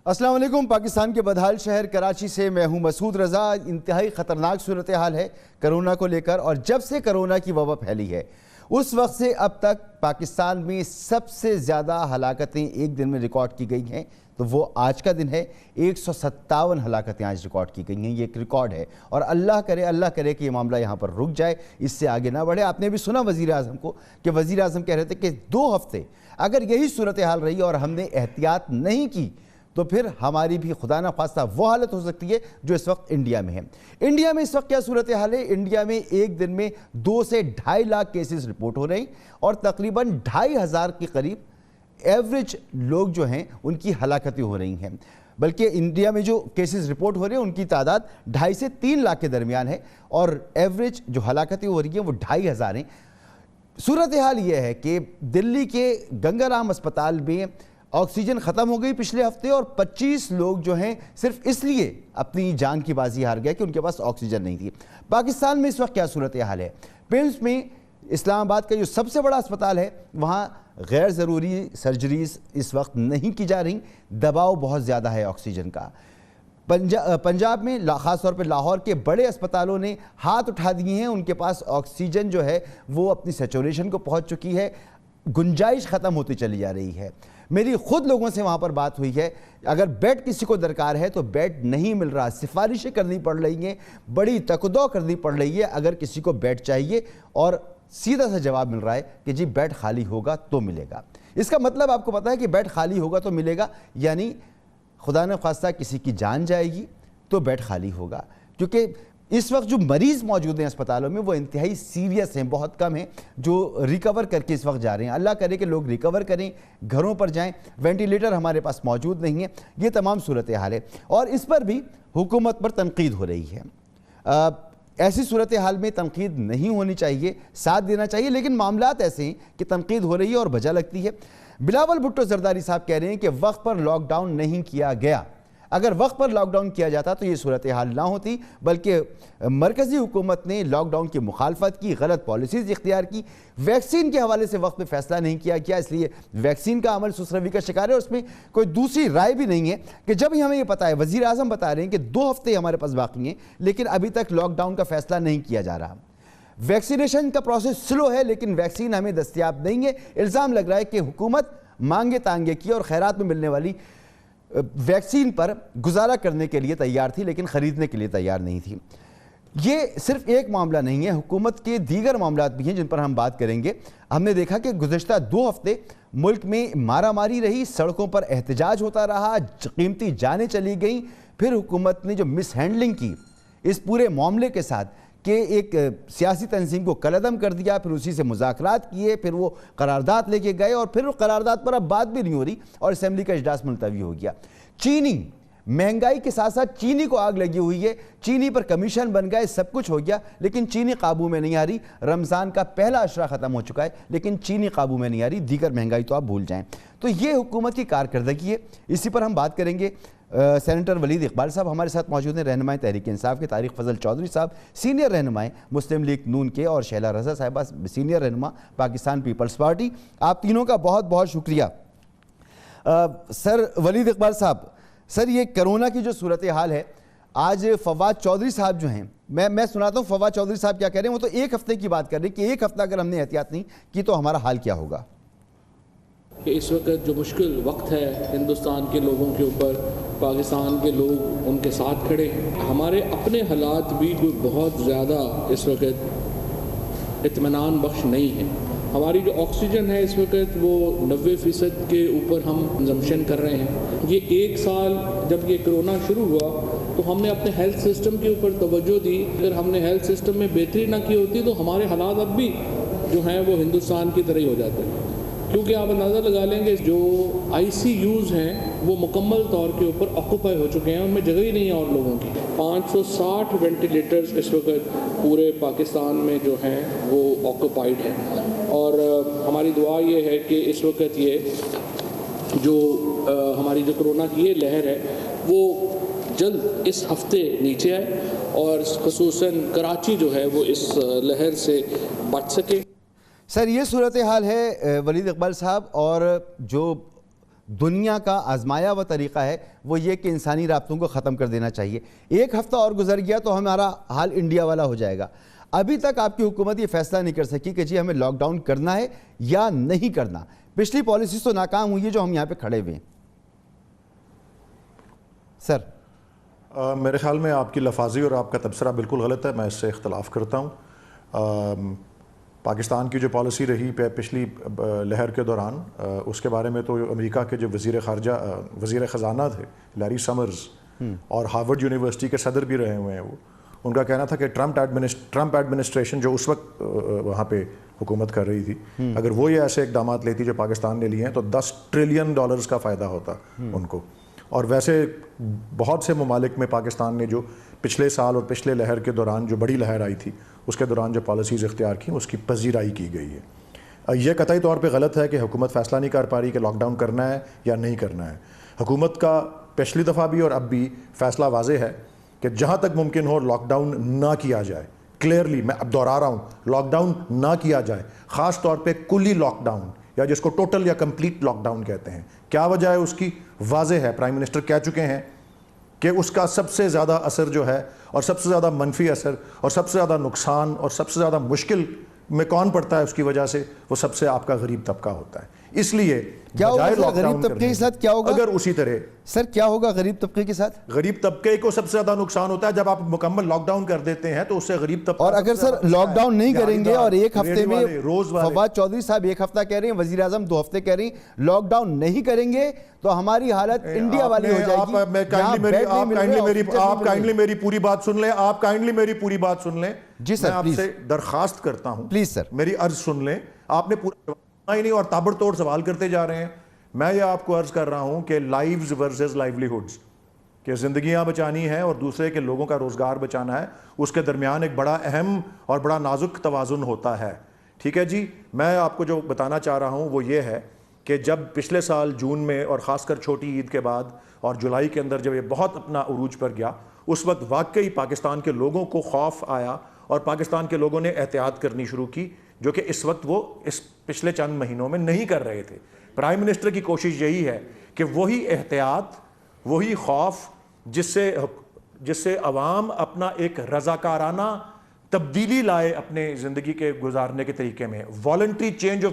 السلام علیکم۔ پاکستان کے بدحال شہر کراچی سے میں ہوں مسعود رضا۔ انتہائی خطرناک صورتحال ہے کرونا کو لے کر، اور جب سے کرونا کی وبا پھیلی ہے اس وقت سے اب تک پاکستان میں سب سے زیادہ ہلاکتیں ایک دن میں ریکارڈ کی گئی ہیں، تو وہ آج کا دن ہے۔ 157 ہلاکتیں آج ریکارڈ کی گئی ہیں، یہ ایک ریکارڈ ہے، اور اللہ کرے کہ یہ معاملہ یہاں پر رک جائے، اس سے آگے نہ بڑھے۔ آپ نے بھی سنا وزیر اعظم کو کہ وزیر اعظم کہہ رہے تھے کہ 2 ہفتے اگر یہی صورتحال رہی اور ہم نے احتیاط نہیں کی تو پھر ہماری بھی خدا نہ خواستہ وہ حالت ہو سکتی ہے جو اس وقت انڈیا میں ہے۔ انڈیا میں اس وقت کیا صورتحال ہے؟ انڈیا میں ایک دن میں 2 سے 2.5 لاکھ کیسز رپورٹ ہو رہے ہیں، اور تقریباً 2,500 کے قریب ایوریج لوگ جو ہیں ان کی ہلاکتیں ہو رہی ہیں۔ بلکہ انڈیا میں جو کیسز رپورٹ ہو رہے ہیں ان کی تعداد 2.5 سے 3 لاکھ کے درمیان ہے، اور ایوریج جو ہلاکتیں ہو رہی ہیں وہ 2,500 ہیں۔ صورتحال یہ ہے کہ دلی کے گنگا رام اسپتال میں آکسیجن ختم ہو گئی پچھلے ہفتے، اور 25 لوگ جو ہیں صرف اس لیے اپنی جان کی بازی ہار گئے کہ ان کے پاس آکسیجن نہیں تھی۔ پاکستان میں اس وقت کیا صورتحال ہے؟ پیمز میں اسلام آباد کا جو سب سے بڑا اسپتال ہے وہاں غیر ضروری سرجریز اس وقت نہیں کی جا رہی، دباؤ بہت زیادہ ہے آکسیجن کا۔ پنجاب میں خاص طور پہ لاہور کے بڑے اسپتالوں نے ہاتھ اٹھا دیے ہیں، ان کے پاس آکسیجن جو ہے وہ اپنی سیچوریشن کو پہنچ چکی ہے، گنجائش ختم ہوتی چلی جا رہی ہے۔ میری خود لوگوں سے وہاں پر بات ہوئی ہے، اگر بیڈ کسی کو درکار ہے تو بیڈ نہیں مل رہا، سفارشیں کرنی پڑ رہی ہیں، بڑی تکدو کرنی پڑ رہی ہے اگر کسی کو بیڈ چاہیے، اور سیدھا سا جواب مل رہا ہے کہ جی بیڈ خالی ہوگا تو ملے گا۔ اس کا مطلب آپ کو پتہ ہے کہ بیڈ خالی ہوگا تو ملے گا، یعنی خدا نہ خواستہ کسی کی جان جائے گی تو بیڈ خالی ہوگا، کیونکہ اس وقت جو مریض موجود ہیں اسپتالوں میں وہ انتہائی سیریس ہیں، بہت کم ہیں جو ریکور کر کے اس وقت جا رہے ہیں۔ اللہ کرے کہ لوگ ریکور کریں، گھروں پر جائیں، وینٹیلیٹر ہمارے پاس موجود نہیں ہے۔ یہ تمام صورتحال ہے، اور اس پر بھی حکومت پر تنقید ہو رہی ہے۔ ایسی صورتحال میں تنقید نہیں ہونی چاہیے، ساتھ دینا چاہیے، لیکن معاملات ایسے ہیں کہ تنقید ہو رہی ہے اور وجہ لگتی ہے۔ بلاول بھٹو زرداری صاحب کہہ رہے ہیں کہ وقت پر لاک ڈاؤن نہیں کیا گیا، اگر وقت پر لاک ڈاؤن کیا جاتا تو یہ صورتحال نہ ہوتی، بلکہ مرکزی حکومت نے لاک ڈاؤن کی مخالفت کی، غلط پالیسیز اختیار کی، ویکسین کے حوالے سے وقت پہ فیصلہ نہیں کیا گیا، اس لیے ویکسین کا عمل سسروی کا شکار ہے، اور اس میں کوئی دوسری رائے بھی نہیں ہے کہ جب ہی ہمیں یہ پتہ ہے، وزیر اعظم بتا رہے ہیں کہ 2 ہفتے ہمارے پاس باقی ہیں لیکن ابھی تک لاک ڈاؤن کا فیصلہ نہیں کیا جا رہا۔ ویکسینیشن کا پروسیس سلو ہے لیکن ویکسین ہمیں دستیاب نہیں ہے۔ الزام لگ رہا ہے کہ حکومت مانگے تانگے کی اور خیرات میں ملنے والی ویکسین پر گزارا کرنے کے لیے تیار تھی لیکن خریدنے کے لیے تیار نہیں تھی۔ یہ صرف ایک معاملہ نہیں ہے، حکومت کے دیگر معاملات بھی ہیں جن پر ہم بات کریں گے۔ ہم نے دیکھا کہ گزشتہ 2 ہفتے ملک میں مارا ماری رہی، سڑکوں پر احتجاج ہوتا رہا، قیمتی جانیں چلی گئیں، پھر حکومت نے جو مس ہینڈلنگ کی اس پورے معاملے کے ساتھ کہ ایک سیاسی تنظیم کو کلعدم کر دیا، پھر اسی سے مذاکرات کیے، پھر وہ قرارداد لے کے گئے، اور پھر وہ قرارداد پر اب بات بھی نہیں ہو رہی اور اسمبلی کا اجلاس ملتوی ہو گیا۔ چینی مہنگائی کے ساتھ ساتھ چینی کو آگ لگی ہوئی ہے، چینی پر کمیشن بن گئے، سب کچھ ہو گیا لیکن چینی قابو میں نہیں آ رہی۔ رمضان کا پہلا عشرہ ختم ہو چکا ہے لیکن چینی قابو میں نہیں آ رہی، دیگر مہنگائی تو آپ بھول جائیں۔ تو یہ حکومت کی کارکردگی ہے، اسی پر ہم بات کریں گے۔ سینیٹر ولید اقبال صاحب ہمارے ساتھ موجود ہیں، رہنمائے تحریک انصاف کے، طارق فضل چودھری صاحب سینئر رہنمائے مسلم لیگ نون کے، اور شیلا رضا صاحبہ سینئر رہنما پاکستان پیپلز پارٹی۔ آپ تینوں کا بہت بہت شکریہ۔ سر ولید اقبال صاحب، سر یہ کرونا کی جو صورتحال ہے، آج فواد چودھری صاحب جو ہیں، میں سناتا ہوں فواد چودھری صاحب کیا کہہ رہے ہیں۔ وہ تو 1 ہفتے کی بات کر رہے ہیں کہ 1 ہفتہ اگر ہم نے احتیاط نہیں کی تو ہمارا حال کیا ہوگا۔ کہ اس وقت جو مشکل وقت ہے ہندوستان کے لوگوں کے اوپر، پاکستان کے لوگ ان کے ساتھ کھڑے ہیں، ہمارے اپنے حالات بھی کوئی بہت زیادہ اس وقت اطمینان بخش نہیں ہیں۔ ہماری جو آکسیجن ہے اس وقت وہ 90% کے اوپر ہم کنزمپشن کر رہے ہیں۔ یہ 1 سال جب یہ کرونا شروع ہوا تو ہم نے اپنے ہیلتھ سسٹم کے اوپر توجہ دی، اگر ہم نے ہیلتھ سسٹم میں بہتری نہ کی ہوتی تو ہمارے حالات اب بھی جو ہیں وہ ہندوستان کی طرح ہی ہو جاتے ہیں، کیونکہ آپ اندازہ لگا لیں گے جو ICUs ہیں وہ مکمل طور کے اوپر آکوپائی ہو چکے ہیں، ان میں جگہ ہی نہیں ہے اور لوگوں کی۔ 560 وینٹیلیٹرز اس وقت پورے پاکستان میں جو ہیں وہ آکوپائڈ ہیں، اور ہماری دعا یہ ہے کہ اس وقت یہ جو ہماری جو کرونا کی یہ لہر ہے وہ جلد اس ہفتے نیچے آئے، اور خصوصاً کراچی جو ہے وہ اس لہر سے بچ سکے۔ سر یہ صورتحال ہے ولید اقبال صاحب، اور جو دنیا کا آزمایا ہوا طریقہ ہے وہ یہ کہ انسانی رابطوں کو ختم کر دینا چاہیے. ایک ہفتہ اور گزر گیا تو ہمارا حال انڈیا والا ہو جائے گا. ابھی تک آپ کی حکومت یہ فیصلہ نہیں کر سکی کہ جی ہمیں لاک ڈاؤن کرنا ہے یا نہیں کرنا. پچھلی پالیسیز تو ناکام ہوئی ہے جو ہم یہاں پہ کھڑے ہوئے ہیں. سر میرے خیال میں آپ کی لفاظی اور آپ کا تبصرہ بالکل غلط ہے, میں اس سے اختلاف کرتا ہوں. پاکستان کی جو پالیسی رہی پچھلی لہر کے دوران, اس کے بارے میں تو امریکہ کے جو وزیر خزانہ تھے لیری سمرز, اور ہارورڈ یونیورسٹی کے صدر بھی رہے ہوئے ہیں, وہ ان کا کہنا تھا کہ ٹرمپ ایڈمنسٹریشن جو اس وقت وہاں پہ حکومت کر رہی تھی, اگر وہ یہ ایسے اقدامات لیتی جو پاکستان نے لیے ہیں تو $10 ٹریلین کا فائدہ ہوتا ان کو. اور ویسے بہت سے ممالک میں پاکستان نے جو پچھلے سال اور پچھلے لہر کے دوران جو بڑی لہر آئی تھی اس کے دوران جو پالیسیز اختیار کی اس کی پذیرائی کی گئی ہے. یہ قطعی طور پہ غلط ہے کہ حکومت فیصلہ نہیں کر پا رہی کہ لاک ڈاؤن کرنا ہے یا نہیں کرنا ہے. حکومت کا پچھلی دفعہ بھی اور اب بھی فیصلہ واضح ہے کہ جہاں تک ممکن ہو لاک ڈاؤن نہ کیا جائے. کلیئرلی میں اب دوہرا رہا ہوں, لاک ڈاؤن نہ کیا جائے, خاص طور پہ کلی لاک ڈاؤن یا جس کو ٹوٹل یا کمپلیٹ لاک ڈاؤن کہتے ہیں. کیا وجہ ہے اس کی واضح ہے, پرائم منسٹر کہہ چکے ہیں کہ اس کا سب سے زیادہ اثر جو ہے اور سب سے زیادہ منفی اثر اور سب سے زیادہ نقصان اور سب سے زیادہ مشکل میں کون پڑتا ہے اس کی وجہ سے, وہ سب سے آپ کا غریب طبقہ ہوتا ہے. اس لیے کیا ہوگا غریب طبقے کے ساتھ, کیا ہوگا اگر اسی طرح سر کیا ہوگا غریب طبقے کے ساتھ؟ غریب طبقے کو سب سے زیادہ نقصان ہوتا ہے جب آپ مکمل لاک ڈاؤن کر دیتے ہیں تو اس سے غریب طبقہ. اور اگر سر لاک ڈاؤن نہیں کریں گے اور ایک ہفتے میں, فواد چودھری صاحب ایک ہفتہ کہہ رہے ہیں, وزیر اعظم 2 ہفتے کہہ رہے ہیں, لاک ڈاؤن نہیں کریں گے تو ہماری حالت انڈیا والی ہو جائے گی. آپ کائنڈلی میری پوری بات سن لیں, آپ کائنڈلی میری پوری بات سن لیں. جی سر, میں آپ سے درخواست کرتا ہوں پلیز سر میری عرض سن لیں. آپ نے پورا ہی نہیں اور تابڑ توڑ سوال کرتے جا رہے ہیں. میں یہ آپ کو عرض کر رہا ہوں کہ لائیوز ورسز لائیولیہڈز, کہ زندگیاں بچانی ہیں اور دوسرے کے لوگوں کا روزگار بچانا ہے, اس کے درمیان ایک بڑا اہم اور بڑا نازک توازن ہوتا ہے. ٹھیک ہے جی, میں آپ کو جو بتانا چاہ رہا ہوں وہ یہ ہے کہ جب پچھلے سال جون میں اور خاص کر چھوٹی عید کے بعد اور جولائی کے اندر جب یہ بہت اپنا عروج پر گیا, اس وقت واقعی پاکستان کے لوگوں کو خوف آیا اور پاکستان کے لوگوں نے احتیاط کرنی شروع کی, جو کہ اس وقت وہ اس پچھلے چند مہینوں میں نہیں کر رہے تھے. پرائم منسٹر کی کوشش یہی ہے کہ وہی احتیاط, وہی خوف جس سے عوام اپنا ایک رضاکارانہ تبدیلی لائے اپنے زندگی کے گزارنے کے طریقے میں. والنٹری چینج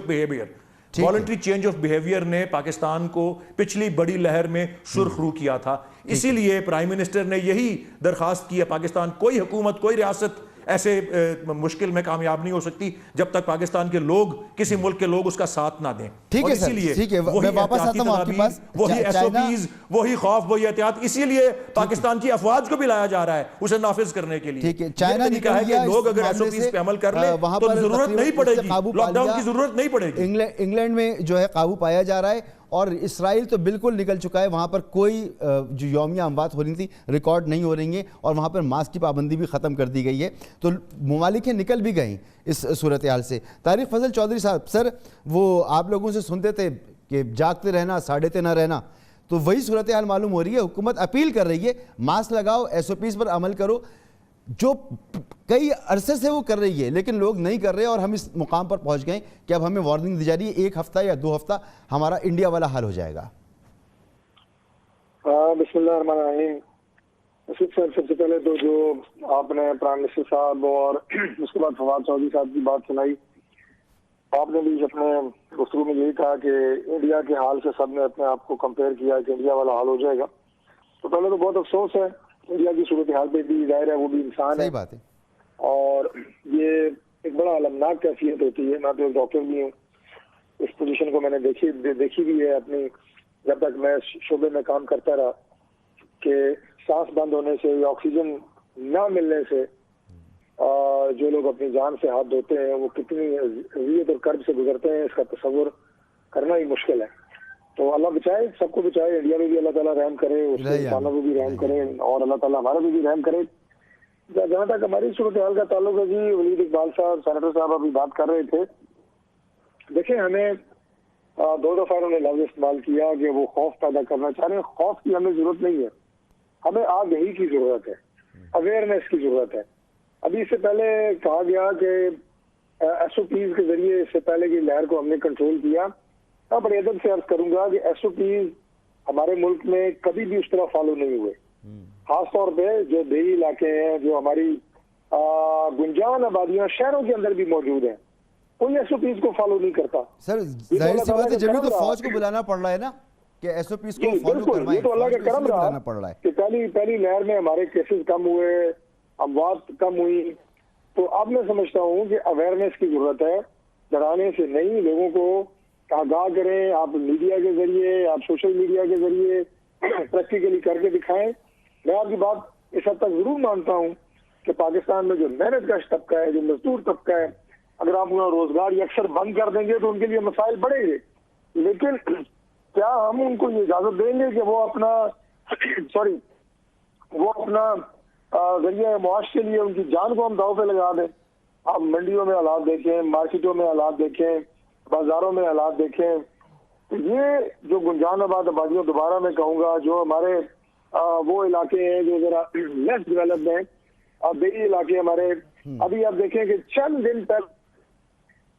آف بیہیویئر نے پاکستان کو پچھلی بڑی لہر میں سرخ رو کیا تھا. اسی لیے پرائم منسٹر نے یہی درخواست کی ہے, پاکستان کوئی حکومت کوئی ریاست ایسے مشکل میں کامیاب نہیں ہو سکتی جب تک پاکستان کے لوگ, کسی ملک کے لوگ اس کا ساتھ نہ دیں. ٹھیک ہے سر, ٹھیک ہے, میں واپس آتا ہوں آپ کے پاس. وہی ایس او پیز, وہی خوف, وہی احتیاط, اسی لیے پاکستان کی افواج کو بھی لایا جا رہا ہے اسے نافذ کرنے کے لیے. ٹھیک ہے, چائنا نکل گیا, لوگ اگر ایس او پیز پہ عمل کر لیں تو ضرورت نہیں پڑے گی, لاک ڈاؤن کی ضرورت نہیں پڑے گی. انگلینڈ میں جو ہے قابو پایا جا رہا ہے اور اسرائیل تو بالکل نکل چکا ہے. وہاں پر کوئی جو یومیہ اموات ہو رہی تھی ریکارڈ نہیں ہو رہی ہیں اور وہاں پر ماسک کی پابندی بھی ختم کر دی گئی ہے. تو ممالک نکل بھی گئیں اس صورتحال سے. طارق فضل چودھری صاحب, سر وہ آپ لوگوں سے سنتے تھے کہ جاگتے رہنا ساڑھتے نہ رہنا, تو وہی صورتحال معلوم ہو رہی ہے. حکومت اپیل کر رہی ہے ماسک لگاؤ, ایس او پیز پر عمل کرو, جو کئی عرصے سے وہ کر رہی ہے لیکن لوگ نہیں کر رہے, اور ہم اس مقام پر پہنچ گئے کہ اب ہمیں وارننگ دی جا رہی ہے 1 ہفتہ یا 2 ہفتہ ہمارا انڈیا والا حال ہو جائے گا. بسم اللہ الرحمن الرحیم. سب سے پہلے تو جو آپ نے پرائم منسٹر صاحب اور اس کے بعد فواد چودھری صاحب کی بات سنائی, آپ نے بھی اپنے گفتگو میں یہی کہا کہ انڈیا کے حال سے سب نے اپنے آپ کو کمپیئر کیا کہ انڈیا والا حال ہو جائے گا. تو پہلے تو بہت افسوس ہے, انڈیا کی صورتحال پہ بھی ظاہر ہے وہ بھی انسان ہے, بات ہے, اور یہ ایک بڑا المناک کیفیت ہوتی ہے. میں تو ایک ڈاکٹر بھی ہوں, اس پوزیشن کو میں نے دیکھی بھی ہے اپنی, جب تک میں شعبے میں کام کرتا رہا, کہ سانس بند ہونے سے یا آکسیجن نہ ملنے سے جو لوگ اپنی جان سے ہاتھ دھوتے ہیں وہ کتنی اذیت اور کرب سے گزرتے ہیں, اس کا تصور کرنا ہی مشکل ہے. تو اللہ بچائے, سب کو بچائے, انڈیا میں بھی اللہ تعالیٰ رحم کرے, اس کے انسانوں کو بھی رحم کرے, اور اللہ تعالیٰ ہمارے بھی رحم کرے. جہاں تک ہماری صورتحال کا تعلق ہے جی, ولید اقبال صاحب سینیٹر صاحب ابھی بات کر رہے تھے. دیکھیں ہمیں 2 دفعہ انہوں نے لفظ استعمال کیا کہ وہ خوف پیدا کرنا چاہ رہے ہیں. خوف کی ہمیں ضرورت نہیں ہے, ہمیں آگہی کی ضرورت ہے, اویئرنیس کی ضرورت ہے. ابھی اس سے پہلے کہا گیا کہ ایس او پیز کے ذریعے اس سے پہلے کی لہر کو ہم نے کنٹرول کیا, میں بڑے ادب سے عرض کروں گا کہ SOPs ہمارے ملک میں کبھی بھی اس طرح فالو نہیں ہوئے، خاص طور پہ جو دیہی علاقے ہیں، جو ہماری گنجان آبادیاں شہروں کے اندر بھی موجود ہیں، کوئی SOPs کو فالو نہیں کرتا. سر ظاہر سی بات ہے جبھی تو فوج کو بلانا پڑ رہا ہے نا کہ SOPs کو فالو کروائیں. یہ تو اللہ کا کرم بلانا پڑ رہا ہے کہ پہلی لہر میں ہمارے کیسز کم ہوئے، اموات کم ہوئی. تو اب میں سمجھتا ہوں کہ اویئرنیس کی ضرورت ہے، ڈرانے سے نہیں، لوگوں کو آگاہ کریں. آپ میڈیا کے ذریعے، آپ سوشل میڈیا کے ذریعے پریکٹیکلی کر کے دکھائیں. میں آپ کی بات اس حد تک ضرور مانتا ہوں کہ پاکستان میں جو محنت کش طبقہ ہے، جو مزدور طبقہ ہے، اگر آپ انہیں روزگار اکثر بند کر دیں گے تو ان کے لیے مسائل بڑھیں گے. لیکن کیا ہم ان کو یہ اجازت دیں گے کہ وہ اپنا ذریعہ معاش کے لیے ان کی جان کو ہم داؤ پہ لگا دیں؟ آپ منڈیوں میں حالات دیکھیں، مارکیٹوں میں حالات دیکھیں، بازاروں میں حالات دیکھیں. تو یہ جو گنجان آباد آبادیوں، دوبارہ میں کہوں گا، جو ہمارے وہ علاقے ہیں جو ذرا لیس ڈیولپڈ ہیں، دیہی علاقے ہمارے، ابھی آپ دیکھیں کہ چند دن تک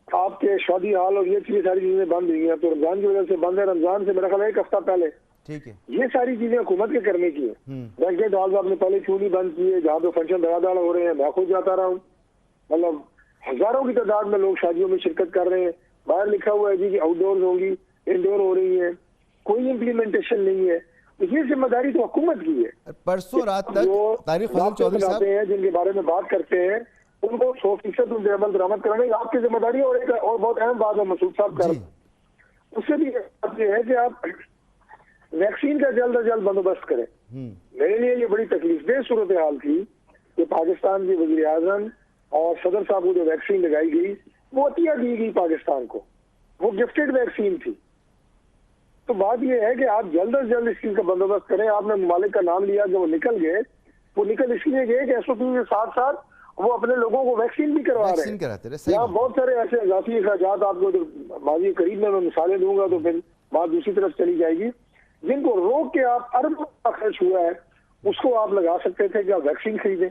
آپ کے شادی ہال اور یہ ساری چیزیں بند ہوئی ہیں. تو رمضان کی وجہ سے بند ہے. رمضان سے میرا خیال ہے ایک ہفتہ پہلے ٹھیک ہے یہ ساری چیزیں حکومت کے کرنے کی ہیں. بینکٹ ہال آپ نے پہلے کیوں نہیں بند کیے؟ جہاں پہ فنکشن دھڑا ہو رہے ہیں، میں خود جاتا رہا ہوں، مطلب ہزاروں کی تعداد میں لوگ شادیوں میں شرکت کر رہے ہیں. باہر لکھا ہوا ہے جی کہ آؤٹ ڈورز ہوں گی، انڈور ہو رہی ہیں، کوئی امپلیمنٹیشن نہیں ہے. یہ ذمہ داری تو حکومت کی ہے. پرسوں رات تک طارق فضل چودھری صاحب ہیں جن کے بارے میں بات کرتے ہیں، ان کو 100% ان پہ عمل درآمد کرانے آپ کی ذمہ داری ہے. اور بہت اہم بات ہے مسعود صاحب کا، اس سے بھی بات یہ ہے کہ آپ ویکسین کا جلد از جلد بندوبست کریں. میرے لیے یہ بڑی تکلیف دہ صورتحال تھی کہ پاکستان کے وزیر اعظم اور صدر صاحب کو جو ویکسین لگائی گئی وہ عطیہ دی گئی پاکستان کو، وہ گفٹڈ ویکسین تھی. تو بات یہ ہے کہ آپ جلد از جلد اس چیز کا بندوبست کریں. آپ نے ممالک کا نام لیا کہ وہ نکل گئے، وہ نکل اس لیے گئے کہ SOP کے ساتھ ساتھ وہ اپنے لوگوں کو ویکسین بھی کروا رہے ہیں. یہاں بہت سارے ایسے اضافی اخراجات آپ کو ماضی قریب میں مثالیں دوں گا تو پھر بات دوسری طرف چلی جائے گی، جن کو روک کے آپ اربوں کا خرچ ہوا ہے اس کو آپ لگا سکتے تھے کہ آپ ویکسین خریدیں.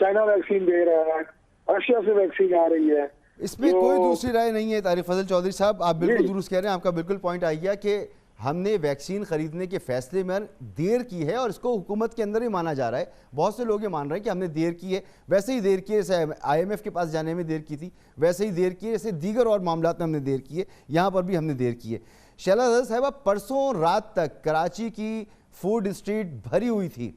چائنا ویکسین دے رہا ہے، رشیا سے ویکسین آ رہی ہے. اس میں کوئی دوسری رائے نہیں ہے. طارق فضل چودھری صاحب آپ بالکل درست کہہ رہے ہیں، آپ کا بالکل پوائنٹ آ گیا کہ ہم نے ویکسین خریدنے کے فیصلے میں دیر کی ہے اور اس کو حکومت کے اندر ہی مانا جا رہا ہے. بہت سے لوگ یہ مان رہے ہیں کہ ہم نے دیر کی ہے، ویسے ہی دیر کی ہے جیسے IMF کے پاس جانے میں دیر کی تھی، ویسے ہی دیر کی ہے جیسے دیگر اور معاملات میں ہم نے دیر کی ہے، یہاں پر بھی ہم نے دیر کی ہے. شیلا زادہ صاحبہ، پرسوں رات تک کراچی کی فوڈ اسٹریٹ بھری ہوئی تھی،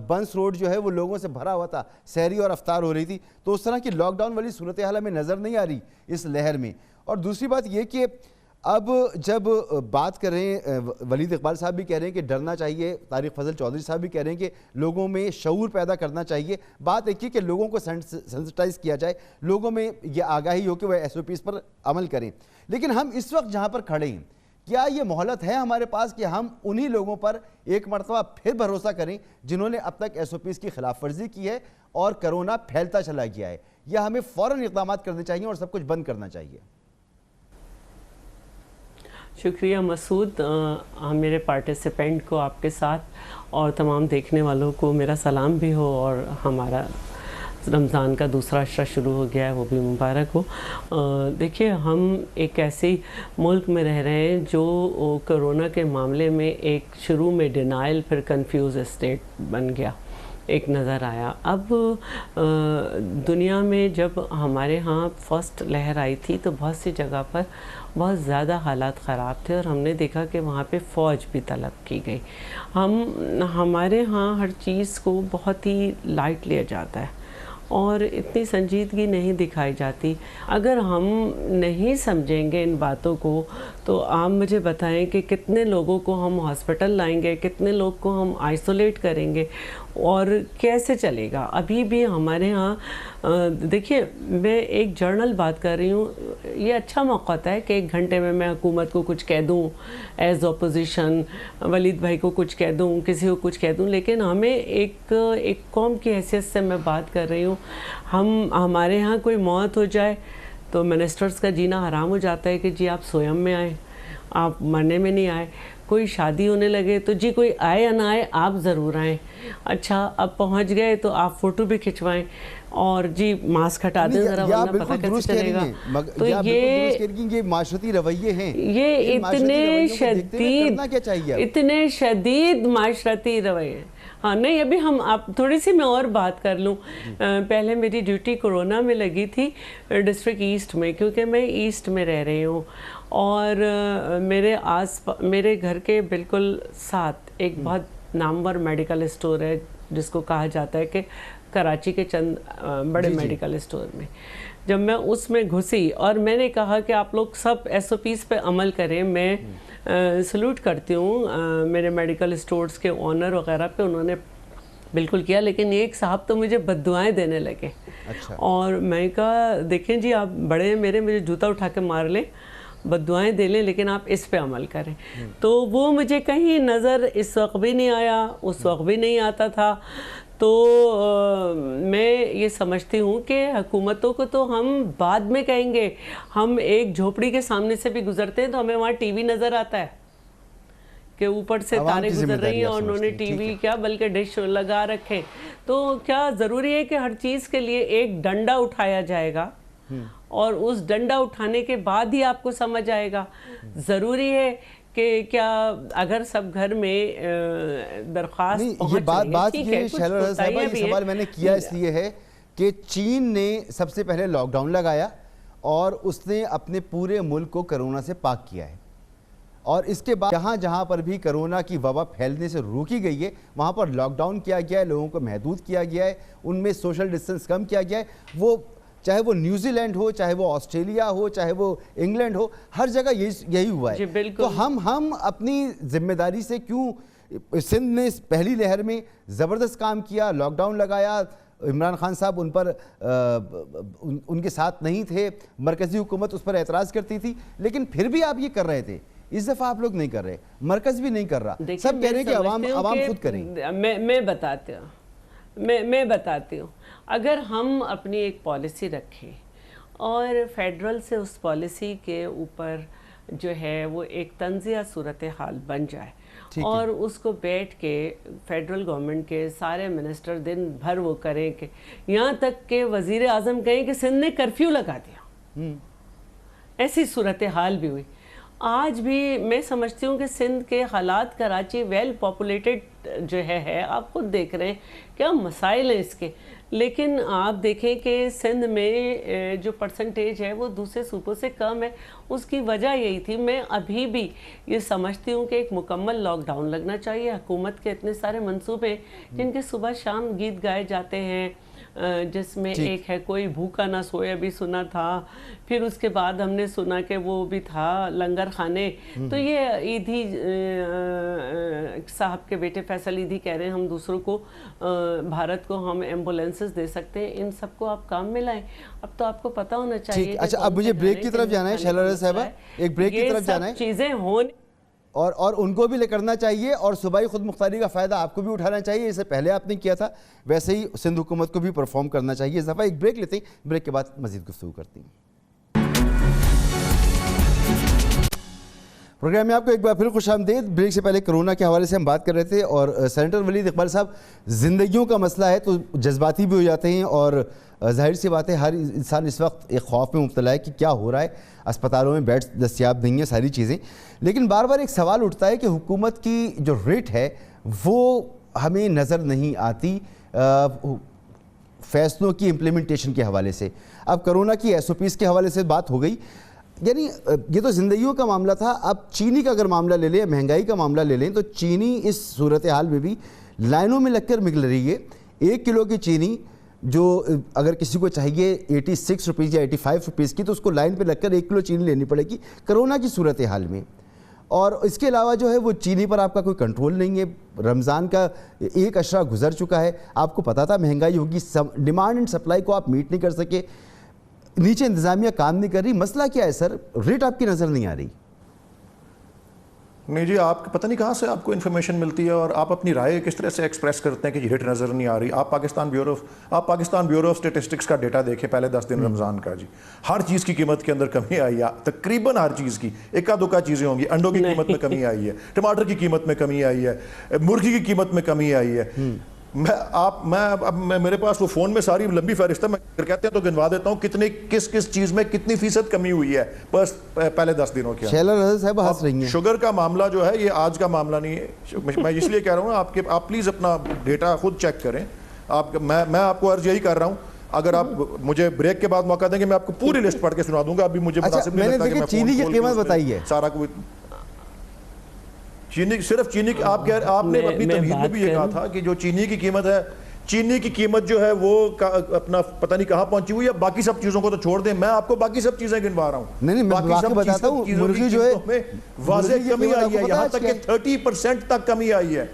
بنس روڈ جو ہے وہ لوگوں سے بھرا ہوا تھا، سحری اور افطار ہو رہی تھی. تو اس طرح کی لاک ڈاؤن والی صورتحال ہمیں نظر نہیں آ رہی اس لہر میں. اور دوسری بات یہ کہ اب جب بات کریں، ولید اقبال صاحب بھی کہہ رہے ہیں کہ ڈرنا چاہیے، طارق فضل چودھری صاحب بھی کہہ رہے ہیں کہ لوگوں میں شعور پیدا کرنا چاہیے. بات ایک ہی کہ لوگوں کو سینسٹائز کیا جائے، لوگوں میں یہ آگاہی ہو کہ وہ SOPs پر عمل کریں. لیکن ہم اس وقت جہاں پر کھڑے ہیں، کیا یہ مہلت ہے ہمارے پاس کہ ہم انہی لوگوں پر ایک مرتبہ پھر بھروسہ کریں جنہوں نے اب تک SOPs کی خلاف ورزی کی ہے اور کرونا پھیلتا چلا گیا ہے، یا ہمیں فوراً اقدامات کرنے چاہیے اور سب کچھ بند کرنا چاہیے؟ شکریہ مسعود. میرے پارٹیسپینٹ کو آپ کے ساتھ اور تمام دیکھنے والوں کو میرا سلام بھی ہو، اور ہمارا رمضان کا دوسرا عشرہ شروع ہو گیا ہے، وہ بھی مبارک ہو. دیکھیے، ہم ایک ایسے ملک میں رہ رہے ہیں جو کرونا کے معاملے میں ایک شروع میں ڈینائل، پھر کنفیوز اسٹیٹ بن گیا، ایک نظر آیا. اب دنیا میں جب ہمارے ہاں فرسٹ لہر آئی تھی تو بہت سی جگہ پر بہت زیادہ حالات خراب تھے، اور ہم نے دیکھا کہ وہاں پہ فوج بھی طلب کی گئی. ہمارے ہاں ہر چیز کو بہت ہی لائٹ لیا جاتا ہے اور اتنی سنجیدگی نہیں دکھائی جاتی. اگر ہم نہیں سمجھیں گے ان باتوں کو تو آپ مجھے بتائیں کہ کتنے لوگوں کو ہم ہاسپٹل لائیں گے، کتنے لوگ کو ہم آئسولیٹ کریں گے، اور کیسے چلے گا؟ ابھی بھی ہمارے ہاں دیکھیے، میں ایک جرنل بات کر رہی ہوں، یہ اچھا موقع ہوتا ہے کہ 1 گھنٹے میں حکومت کو کچھ کہہ دوں، ایز اپوزیشن ولید بھائی کو کچھ کہہ دوں، کسی کو کچھ کہہ دوں. لیکن ہمیں ایک قوم کی حیثیت سے میں بات کر رہی ہوں. ہمارے ہاں کوئی موت ہو جائے تو منسٹرز کا جینا حرام ہو جاتا ہے کہ جی آپ سویم میں آئیں، آپ مرنے میں نہیں آئے. کوئی شادی ہونے لگے تو جی کوئی آئے یا نہ آئے آپ ضرور آئیں, اچھا اب پہنچ گئے تو آپ فوٹو بھی کھنچوائیں, اور جی ماسک ہٹا دیں ذرا ورنہ پتہ کیسے چلے گا. تو یہ معاشرتی رویے ہیں, یہ اتنے شدید معاشرتی رویے ہیں. ہاں نہیں, ابھی ہم آپ تھوڑی سی میں اور بات کر لوں. پہلے میری ڈیوٹی کورونا میں لگی تھی ڈسٹرکٹ ایسٹ میں, کیونکہ میں ایسٹ میں رہ رہی ہوں, اور میرے گھر کے بالکل ساتھ ایک بہت نامور میڈیکل اسٹور ہے جس کو کہا جاتا ہے کہ کراچی کے چند بڑے میڈیکل اسٹور میں. جب میں اس میں گھسی اور میں نے کہا کہ آپ لوگ سب ایس او پیز پہ عمل کریں, میں سلوٹ کرتی ہوں میرے میڈیکل اسٹورز کے اونر وغیرہ پہ, انہوں نے بالکل کیا. لیکن ایک صاحب تو مجھے بد دعائیں دینے لگے, اور میں کہا دیکھیں جی آپ بڑے ہیں میرے, مجھے جوتا اٹھا کے مار لیں, بد دعائیں دے لیں, لیکن آپ اس پہ عمل کریں. تو وہ مجھے کہیں نظر اس وقت بھی نہیں آیا, اس وقت بھی نہیں آتا تھا. تو میں یہ سمجھتی ہوں کہ حکومتوں کو تو ہم بعد میں کہیں گے. ہم ایک جھوپڑی کے سامنے سے بھی گزرتے ہیں تو ہمیں وہاں ٹی وی نظر آتا ہے کہ اوپر سے تاریں گزر رہی ہیں, اور انہوں نے ٹی وی کیا بلکہ ڈش لگا رکھے. تو کیا ضروری ہے کہ ہر چیز کے لیے ایک ڈنڈا اٹھایا جائے گا, اور اس ڈنڈا اٹھانے کے بعد ہی آپ کو سمجھ آئے گا؟ ضروری ہے کہ کیا اگر سب گھر میں درخواست پہنچ رہی ہے؟ یہ شہلا صاحبہ یہ سوال میں نے کیا اس لیے ہے کہ چین نے سب سے پہلے لاک ڈاؤن لگایا اور اس نے اپنے پورے ملک کو کرونا سے پاک کیا ہے, اور اس کے بعد جہاں پر بھی کرونا کی وبا پھیلنے سے روکی گئی ہے وہاں پر لاک ڈاؤن کیا گیا ہے, لوگوں کو محدود کیا گیا ہے, ان میں سوشل ڈسٹنس کم کیا گیا ہے. وہ چاہے وہ نیوزی لینڈ ہو, چاہے وہ آسٹریلیا ہو, چاہے وہ انگلینڈ ہو, ہر جگہ یہی ہوا ہے. تو ہم اپنی ذمہ داری سے کیوں, سندھ نے پہلی لہر میں زبردست کام کیا, لاک ڈاؤن لگایا, عمران خان صاحب ان پر ان کے ساتھ نہیں تھے, مرکزی حکومت اس پر اعتراض کرتی تھی, لیکن پھر بھی آپ یہ کر رہے تھے. اس دفعہ آپ لوگ نہیں کر رہے, مرکز بھی نہیں کر رہا, سب کہہ رہے ہیں کہ عوام خود کریں. میں بتاتی ہوں, اگر ہم اپنی ایک پالیسی رکھیں اور فیڈرل سے اس پالیسی کے اوپر جو ہے وہ ایک تنزیہ صورتحال بن جائے, اور اس کو بیٹھ کے فیڈرل گورنمنٹ کے سارے منسٹر دن بھر وہ کریں, کہ یہاں تک کہ وزیر اعظم کہیں کہ سندھ نے کرفیو لگا دیا, ایسی صورتحال بھی ہوئی. آج بھی میں سمجھتی ہوں کہ سندھ کے حالات, کراچی ویل پاپولیٹڈ جو ہے, آپ خود دیکھ رہے ہیں کیا مسائل ہیں اس کے, لیکن آپ دیکھیں کہ سندھ میں جو پرسنٹیج ہے وہ دوسرے صوبوں سے کم ہے. اس کی وجہ یہی تھی. میں ابھی بھی یہ سمجھتی ہوں کہ ایک مکمل لاک ڈاؤن لگنا چاہیے. حکومت کے اتنے سارے منصوبے جن کے صبح شام گیت گائے جاتے ہیں, جس میں ایک ہے کوئی بھوکا نہ سوئے, ابھی سنا تھا, پھر اس کے بعد ہم نے سنا کہ وہ بھی تھا لنگر خانے. تو یہ ایدھی صاحب کے بیٹے فیصل ایدھی کہہ رہے ہیں ہم دوسروں کو, بھارت کو ہم ایمبولینسز دے سکتے ہیں, ان سب کو آپ کام میں لائیں. اب تو آپ کو پتہ ہونا چاہیے. اچھا اب مجھے بریک کی طرف جانا ہے شہلا رضا صاحبہ, ایک بریک کی طرف جانا ہے. چیزیں ہونے اور ان کو بھی کرنا چاہیے, اور صوبائی خود مختاری کا فائدہ آپ کو بھی اٹھانا چاہیے. اسے پہلے آپ نے کیا تھا, ویسے ہی سندھ حکومت کو بھی پرفارم کرنا چاہیے. اس دفعہ ایک بریک لیتے ہیں, بریک کے بعد مزید گفتگو کرتے ہیں. پروگرام میں آپ کو ایک بار پھر خوش آمدید. بریک سے پہلے کرونا کے حوالے سے ہم بات کر رہے تھے, اور سینیٹر ولید اقبال صاحب, زندگیوں کا مسئلہ ہے تو جذباتی بھی ہو جاتے ہیں, اور ظاہر سی بات ہے ہر انسان اس وقت ایک خوف میں مبتلا ہے کہ کیا ہو رہا ہے, اسپتالوں میں بیڈز دستیاب نہیں ہیں, ساری چیزیں. لیکن بار بار ایک سوال اٹھتا ہے کہ حکومت کی جو ریٹ ہے وہ ہمیں نظر نہیں آتی فیصلوں کی امپلیمنٹیشن کے حوالے سے. اب کرونا کی ایس او پیز کے حوالے سے بات ہو گئی, یعنی یہ تو زندگیوں کا معاملہ تھا. اب چینی کا اگر معاملہ لے لیں, مہنگائی کا معاملہ لے لیں, تو چینی اس صورتحال میں بھی لائنوں میں لگ کر نکل رہی ہے. 1 کلو کی چینی جو اگر کسی کو چاہیے 86 روپیز یا 85 روپیز کی, تو اس کو لائن پہ لگ کر 1 کلو چینی لینی پڑے گی کرونا کی صورتحال میں. اور اس کے علاوہ جو ہے وہ چینی پر آپ کا کوئی کنٹرول نہیں ہے. رمضان کا 1 اشرہ گزر چکا ہے, آپ کو پتا تھا مہنگائی ہوگی, ڈیمانڈ اینڈ سپلائی کو آپ میٹ نہیں کر سکے, نیچے انتظامیہ کام نہیں کر رہی. مسئلہ کیا ہے سر, ریٹ آپ کی نظر نہیں آ رہی؟ نہیں جی، آپ پتہ نہیں کہاں سے آپ کو انفارمیشن ملتی ہے اور آپ اپنی رائے کس طرح سے ایکسپریس کرتے ہیں کہ یہ ہٹ نظر نہیں آ رہی. آپ پاکستان بیورو آف اسٹیٹسٹکس کا ڈیٹا دیکھیں پہلے 10 دن رمضان کا جی، ہر چیز کی قیمت کے اندر کمی آئی ہے، تقریباً ہر چیز کی. اکا دکا چیزیں ہوں گی، انڈوں کی قیمت میں کمی آئی ہے، ٹماٹر کی قیمت میں کمی آئی ہے، مرغی کی قیمت میں کمی آئی ہے. میرے پاس وہ فون میں ساری لمبی فہرست ہے، میں کہتے ہیں تو گنوا دیتا ہوں کس چیز میں کتنی فیصد کمی ہوئی ہے بس پہلے 10 دنوں کے. شیلا رضا صاحب ہنس رہی ہیں. شوگر کا معاملہ جو ہے یہ آج کا معاملہ نہیں ہے. میں اس لیے کہہ رہا ہوں آپ پلیز اپنا ڈیٹا خود چیک کریں. میں آپ کو عرض یہی کر رہا ہوں، اگر آپ مجھے بریک کے بعد موقع دیں گے میں آپ کو پوری لسٹ پڑھ کے سنا دوں گا. ابھی مجھے مناسب نہیں لگتا کہ میں چینی کی قیمت بتائی ہے سارا کوئی صرف چینی کی. آپ نے اپنی تمہید میں بھی یہ کہا تھا کہ جو چینی کی قیمت ہے، چینی کی قیمت جو ہے وہ اپنا پتہ نہیں کہاں پہنچی ہوئی ہے. باقی سب چیزوں کو تو چھوڑ دیں، میں آپ کو باقی سب چیزیں گنوا رہا ہوں. نہیں میں واقعی بتاتا ہوں، مرغی جو ہے واضح کمی آئی ہے، یہاں تک کہ 30% تک کمی آئی ہے.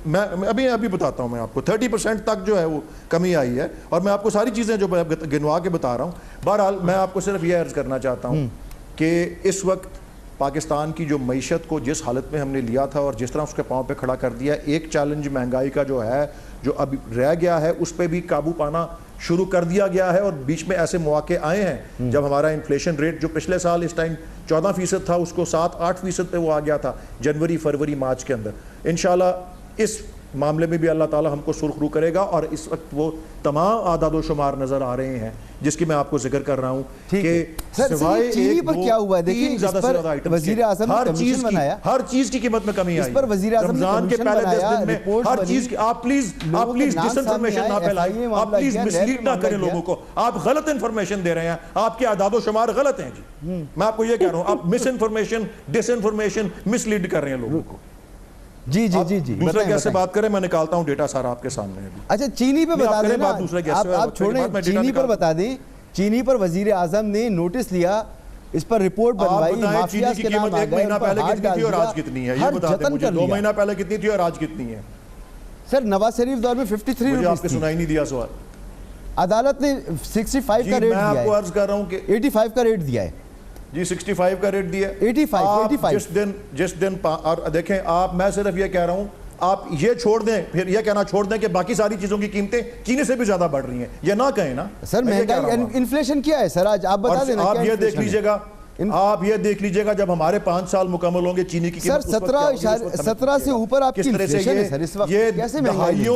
میں ابھی بتاتا ہوں، میں آپ کو 30% تک جو ہے وہ کمی آئی ہے، اور میں آپ کو ساری چیزیں جو گنوا کے بتا رہا ہوں. بہرحال میں آپ کو صرف یہ عرض کرنا چاہتا ہوں کہ اس وقت پاکستان کی جو معیشت کو جس حالت میں ہم نے لیا تھا اور جس طرح اس کے پاؤں پہ کھڑا کر دیا، ایک چیلنج مہنگائی کا جو ہے جو اب رہ گیا ہے اس پہ بھی قابو پانا شروع کر دیا گیا ہے. اور بیچ میں ایسے مواقع آئے ہیں جب ہمارا انفلیشن ریٹ جو پچھلے سال اس ٹائم 14% تھا، اس کو 7-8% پہ وہ آ گیا تھا جنوری فروری مارچ کے اندر. انشاءاللہ اس معاملے میں بھی اللہ تعالی ہم کو سرخ رو کرے گا. اور اس وقت وہ تمام اعداد و شمار نظر آ رہے ہیں جس کی میں آپ کو ذکر کر رہا ہوں کہ سوائے چینی پر کیا ہوا ہے. دیکھیں اس پر وزیر اعظم نے کمیشن بنایا، ہر چیز کی قیمت میں کمی آئی. اس پر وزیر اعظم نے رمضان کے کمیشن پہلے 10 بنایا، دن میں ہر چیز کی آپ پلیز ڈس انفارمیشن نہ پھیلائیں، آپ پلیز مسلیڈ نہ کریں لوگوں کو. آپ غلط انفارمیشن دے رہے ہیں، آپ کے اعداد و شمار غلط ہیں جی. میں آپ کو یہ کہہ رہا ہوں، آپ مس انفارمیشن ڈس انفارمیشن مسلیڈ کر رہے ہیں لوگوں کو. جی دوسرے گیس سے بات کریں، میں نکالتا ہوں ڈیٹا سارا آپ کے سامنے. اچھا چینی پہ بتا دیں نا، آپ چھوڑیں چینی پر بتا دیں. چینی پر وزیر اعظم نے نوٹس لیا، اس پر رپورٹ بنوائی، مافیاز کے نام آ گئے، ایک مہینہ پہلے کتنی تھی اور آج کتنی ہے یہ بتا دیں مجھے. 2 مہینہ پہلے کتنی تھی اور آج کتنی ہے؟ سر نواز شریف دور میں 53 مجھے آپ روپیز کے تھی. سنائی نہیں دیا سوال. عدالت نے 65 کا ریٹ دیا ہے. میں آپ کو عرض کر رہا ہوں کہ 85 کا ریٹ دیا ہے جی. 65 کا ریٹ دیا. 85 جس دن اور دیکھیں آپ، میں صرف یہ کہہ رہا ہوں آپ یہ چھوڑ دیں، پھر یہ کہنا چھوڑ دیں کہ باقی ساری چیزوں کی قیمتیں چینے سے بھی زیادہ بڑھ رہی ہیں. یہ نہ کہیں نا سر. مہنگائی انفلیشن کیا ہے سر آج؟ آپ بتا دینا. آپ یہ دیکھ لیجئے گا جب ہمارے 5 سال مکمل ہوں گے چینی کی قیمت سر 17 سے اوپر آپ کی انفلیشن ہے سر اس وقت. کیسے مہنگائی؟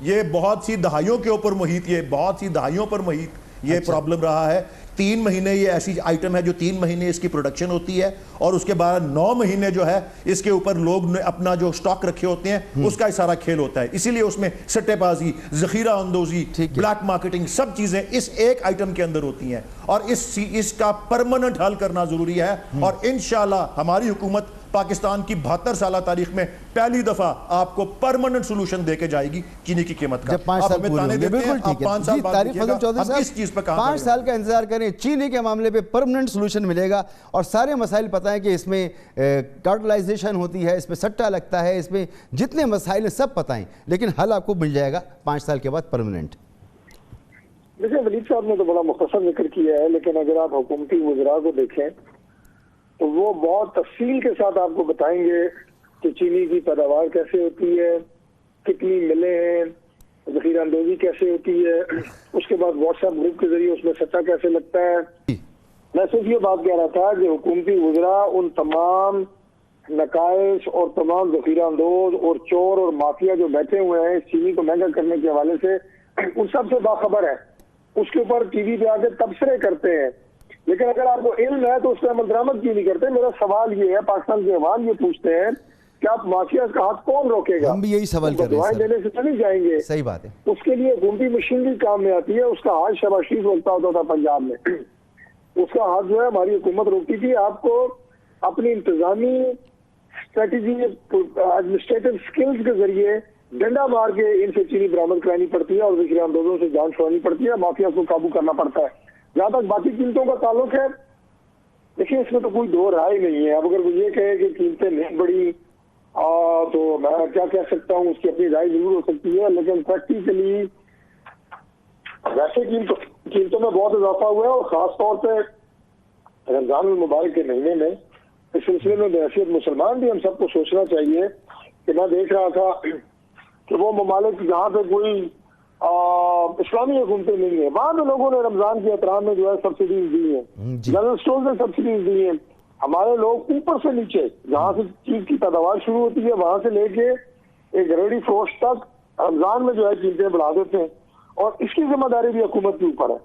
یہ بہت سی دہائیوں کے اوپر محیط، یہ بہت سی دہائیوں پر محیط یہ پرابلم رہا ہے. 3 مہینے یہ ایسی آئٹم ہے جو 3 مہینے اس کی پروڈکشن ہوتی ہے، اور اس کے بعد 9 مہینے جو ہے اس کے اوپر لوگ نے اپنا جو سٹاک رکھے ہوتے ہیں اس کا سارا کھیل ہوتا ہے. اسی لیے اس میں سٹے بازی، ذخیرہ اندوزی، بلیک مارکیٹنگ، سب چیزیں اس ایک آئٹم کے اندر ہوتی ہیں. اور اس کا پرماننٹ حل کرنا ضروری ہے. اور انشاءاللہ ہماری حکومت پاکستان کی 72 سالہ تاریخ میں پہلی دفعہ آپ کو پرماننٹ سولوشن دے کے جائے گی چینی کی قیمت کا. جب 5 سال پورے ہوں گے. بالکل ٹھیک ہے. 5 سال بعد طارق فضل چودھری صاحب اس چیز پہ کام 5 سال کا انتظار کریں. چینی کے معاملے پہ پرماننٹ سولوشن ملے گا، اور سارے مسائل پتہ ہے کہ اس میں کارٹلائزیشن ہوتی ہے، اس میں سٹا لگتا ہے، اس میں جتنے مسائل ہیں سب پتہ ہیں، لیکن حل آپ کو مل جائے گا 5 سال کے بعد پرماننٹ. دیکھیں ولید صاحب نے تو بڑا مختصر ذکر کیا ہے، لیکن اگر آپ حکومتی وزراء کو دیکھیں تو وہ بہت تفصیل کے ساتھ آپ کو بتائیں گے کہ چینی کی پیداوار کیسے ہوتی ہے، کتنی ملیں ہیں، ذخیرہ اندوزی کیسے ہوتی ہے، اس کے بعد واٹس ایپ گروپ کے ذریعے اس میں سٹا کیسے لگتا ہے. میں صرف یہ بات کہہ رہا تھا کہ حکومتی وزراء ان تمام نقائص اور تمام ذخیرہ اندوز اور چور اور مافیا جو بیٹھے ہوئے ہیں چینی کو مہنگا کرنے کے حوالے سے، ان سب سے باخبر ہے. اس کے اوپر ٹی وی پہ آ کے تبصرے کرتے ہیں، لیکن اگر آپ کو علم ہے تو اس پہ عمل درآمد کیوں نہیں کرتے؟ میرا سوال یہ ہے، پاکستان کے عوام یہ پوچھتے ہیں کہ آپ مافیا کا ہاتھ کون روکے گا؟ ہم بھی یہی سوال کر رہے ہیں. دعائیں دینے سے چلی جائیں گے. صحیح بات ہے. اس کے لیے حکومتی مشینری کام میں آتی ہے. اس کا ہاتھ شہباز شریف روکتا ہوتا تھا پنجاب میں، اس کا ہاتھ جو ہے ہماری حکومت روکتی تھی. آپ کو اپنی انتظامی اسٹریٹجی، ایڈمنسٹریٹو سکلز کے ذریعے ڈنڈا مار کے ان سے چینی برآمد کرانی پڑتی ہے اور ذخیرہ اندوزوں سے جان چھوڑانی پڑتی ہے. مافیا کو قابو کرنا پڑتا ہے. جہاں تک باقی قیمتوں کا تعلق ہے، دیکھیں اس میں تو کوئی دو رائے نہیں ہے. اب اگر وہ یہ کہے کہ قیمتیں نہیں بڑھی تو میں کیا کہہ سکتا ہوں، اس کی اپنی رائے ضرور ہو سکتی ہے، لیکن پریکٹیکلی ویسے قیمتوں میں بہت اضافہ ہوا ہے. اور خاص طور پہ رمضان المبارک کے مہینے میں اس سلسلے میں بحیثیت مسلمان بھی ہم سب کو سوچنا چاہیے کہ میں دیکھ رہا تھا کہ وہ ممالک جہاں پہ کوئی اسلامی حکومتیں نہیں ہیں وہاں پہ لوگوں نے رمضان کے احترام میں جو ہے سبسڈیز دی ہیں, جنرل اسٹور نے سبسڈیز دی ہیں. ہمارے لوگ اوپر سے نیچے جہاں سے چیز کی پیداوار شروع ہوتی ہے وہاں سے لے کے ایک ریڈی فروخت تک رمضان میں جو ہے قیمتیں بڑھا دیتے ہیں, اور اس کی ذمہ داری بھی حکومت کے اوپر ہے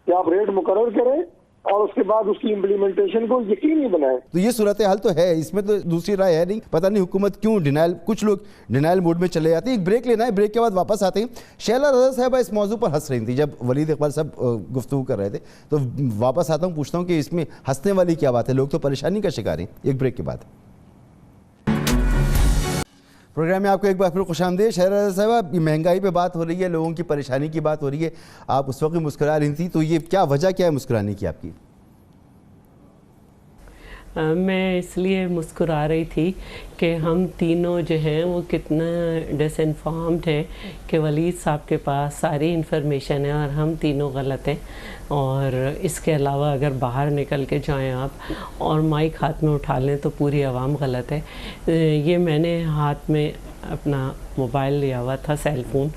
کہ آپ ریٹ مقرر کریں اور اس کے بعد اس کی امپلیمنٹیشن کو یقینی بنائیں. تو یہ صورتحال تو ہے, اس میں تو دوسری رائے ہے نہیں. پتہ نہیں حکومت کیوں ڈینائل, کچھ لوگ ڈینائل موڈ میں چلے جاتے ہیں. ایک بریک لینا ہے, بریک کے بعد واپس آتے ہیں. شیلا رضا صاحبہ اس موضوع پر ہنس رہی تھی جب ولید اقبال صاحب گفتگو کر رہے تھے, تو واپس آتا ہوں, پوچھتا ہوں کہ اس میں ہنسنے والی کیا بات ہے, لوگ تو پریشانی کا شکار ہیں. ایک بریک کے بعد پروگرام میں آپ کو ایک بار پھر خوش آمدید. شیلا رضا صاحبہ, یہ مہنگائی پہ بات ہو رہی ہے, لوگوں کی پریشانی کی بات ہو رہی ہے, آپ اس وقت مسکرا رہی تھیں, تو یہ کیا وجہ کیا ہے مسکرانے کی آپ کی؟ میں اس لیے مسکرا رہی تھی کہ ہم تینوں جو ہیں وہ کتنا ڈس انفارمڈ ہیں کہ ولید صاحب کے پاس ساری انفارمیشن ہے اور ہم تینوں غلط ہیں. اور اس کے علاوہ اگر باہر نکل کے جائیں آپ اور مائک ہاتھ میں اٹھا لیں تو پوری عوام غلط ہے. یہ میں نے ہاتھ میں اپنا موبائل لیا ہوا تھا, سیل فون,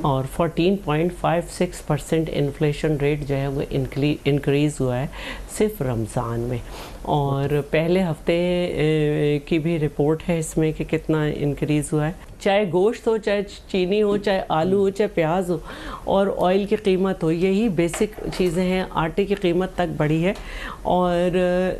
اور 14.56% انفلیشن ریٹ جو ہے وہ انکریز ہوا ہے صرف رمضان میں. اور پہلے ہفتے کی بھی رپورٹ ہے اس میں کہ کتنا انکریز ہوا ہے. چاہے گوشت ہو, چاہے چینی ہو, چاہے آلو ہو, چاہے پیاز ہو, اور آئل کی قیمت ہو, یہی بیسک چیزیں ہیں. آٹے کی قیمت تک بڑھی ہے. اور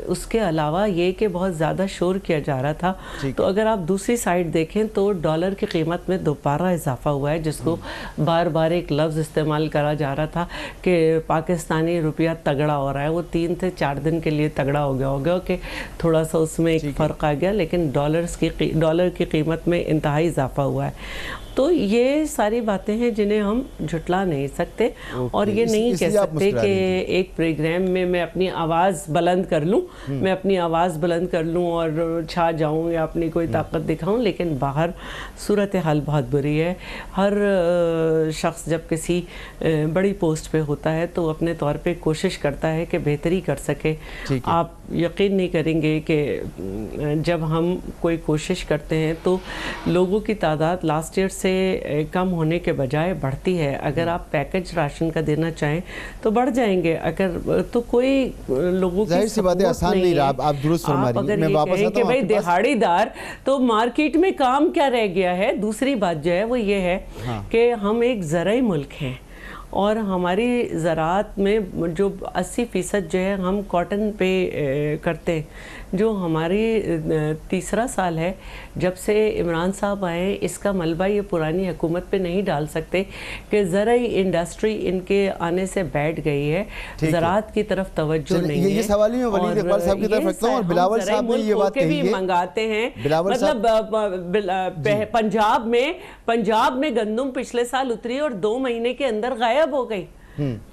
اس کے علاوہ یہ کہ بہت زیادہ شور کیا جا رہا تھا, تو اگر آپ دوسری سائڈ دیکھیں تو ڈالر کی قیمت میں دوبارہ اضافہ ہوا ہے, جس کو بار بار ایک لفظ استعمال کرا جا رہا تھا کہ پاکستانی روپیہ تگڑا ہو رہا ہے. وہ 3 سے 4 دن کے لیے تگڑا ہو گیا کہ تھوڑا سا اس میں ایک فرق آ گیا, لیکن ڈالر کی قیمت میں انتہائی اضافہ ہوا ہے. تو یہ ساری باتیں ہیں جنہیں ہم جھٹلا نہیں سکتے, اور یہ نہیں کہہ سکتے کہ ایک پروگرام میں میں اپنی آواز بلند کر لوں, میں اپنی آواز بلند کر لوں اور چھا جاؤں یا اپنی کوئی طاقت دکھاؤں. لیکن باہر صورتحال بہت بری ہے. ہر شخص جب کسی بڑی پوسٹ پہ ہوتا ہے تو اپنے طور پہ کوشش کرتا ہے کہ بہتری کر سکے. آپ یقین نہیں کریں گے کہ جب ہم کوئی کوشش کرتے ہیں تو لوگوں کی تعداد لاسٹ ایئر سے کم ہونے کے بجائے بڑھتی ہے. اگر آپ پیکج راشن کا دینا چاہیں تو بڑھ جائیں گے, اگر تو کوئی لوگوں کی ظاہر سی بات ہے آسان نہیں رہا. آپ درست فرما رہی ہیں. میں واپس آتا ہوں کہ بھائی دہاڑی دار تو مارکیٹ میں کام کیا رہ گیا ہے. دوسری بات جو ہے وہ یہ ہے کہ ہم ایک زرعی ملک ہیں, اور ہماری زراعت میں جو 80% جو ہے ہم کاٹن پہ کرتے ہیں. جو ہماری تیسرا سال ہے جب سے عمران صاحب آئے, اس کا ملبہ یہ پرانی حکومت پہ نہیں ڈال سکتے کہ زرعی انڈسٹری ان کے آنے سے بیٹھ گئی ہے, زراعت کی طرف توجہ نہیں ہے. یہ سوال ہی میں ولید اقبال صاحب کی طرف رکھتا ہوں, اور بلاول صاحب نے یہ بات کہی ہے, منگاتے ہیں. مطلب پنجاب میں گندم پچھلے سال اتری اور 2 مہینے کے اندر غائب ہو گئی.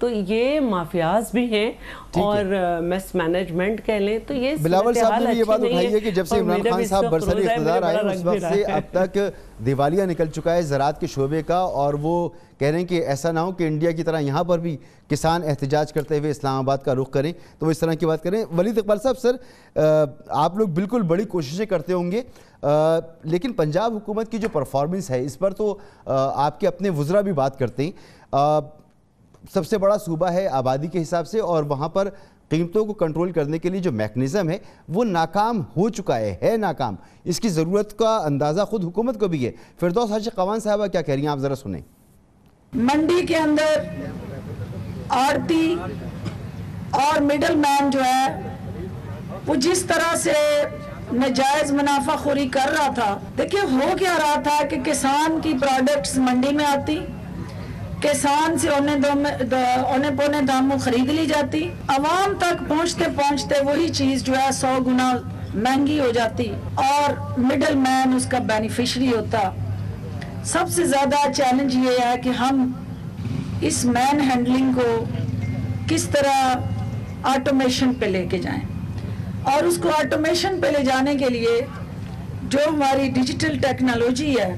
تو یہ مافیاز بھی ہیں اور مس مینجمنٹ کہہ لیں. تو یہ بلاول صاحب نے یہ بات اٹھائی ہے کہ جب سے عمران خان صاحب برسری اقتدار آئے اس وقت سے اب تک دیوالیہ نکل چکا ہے زراعت کے شعبے کا, اور وہ کہہ رہے ہیں کہ ایسا نہ ہو کہ انڈیا کی طرح یہاں پر بھی کسان احتجاج کرتے ہوئے اسلام آباد کا رخ کریں. تو وہ اس طرح کی بات کریں. ولید اقبال صاحب, سر آپ لوگ بالکل بڑی کوششیں کرتے ہوں گے, لیکن پنجاب حکومت کی جو پرفارمنس ہے اس پر تو آپ کے اپنے وزراء بھی بات کرتے ہیں. سب سے بڑا صوبہ ہے آبادی کے حساب سے, اور وہاں پر قیمتوں کو کنٹرول کرنے کے لیے جو میکنزم ہے وہ ناکام ہو چکا ہے ناکام. اس کی ضرورت کا اندازہ خود حکومت کو بھی ہے. فردوس حاجی قوان صاحبہ کیا کہہ رہی ہیں, آپ ذرا سنیں. منڈی کے اندر آڑتی اور مڈل مین جو ہے وہ جس طرح سے ناجائز منافع خوری کر رہا تھا, دیکھیں ہو کیا رہا تھا کہ کسان کی پروڈکٹس منڈی میں آتی, کسان سے اونے پونے داموں خرید لی جاتی, عوام تک پہنچتے پہنچتے وہی چیز جو ہے 100 گنا مہنگی ہو جاتی, اور مڈل مین اس کا بینیفیشری ہوتا. سب سے زیادہ چیلنج یہ ہے کہ ہم اس مین ہینڈلنگ کو کس طرح آٹومیشن پہ لے کے جائیں, اور اس کو آٹومیشن پہ لے جانے کے لیے جو ہماری ڈیجیٹل ٹیکنالوجی ہے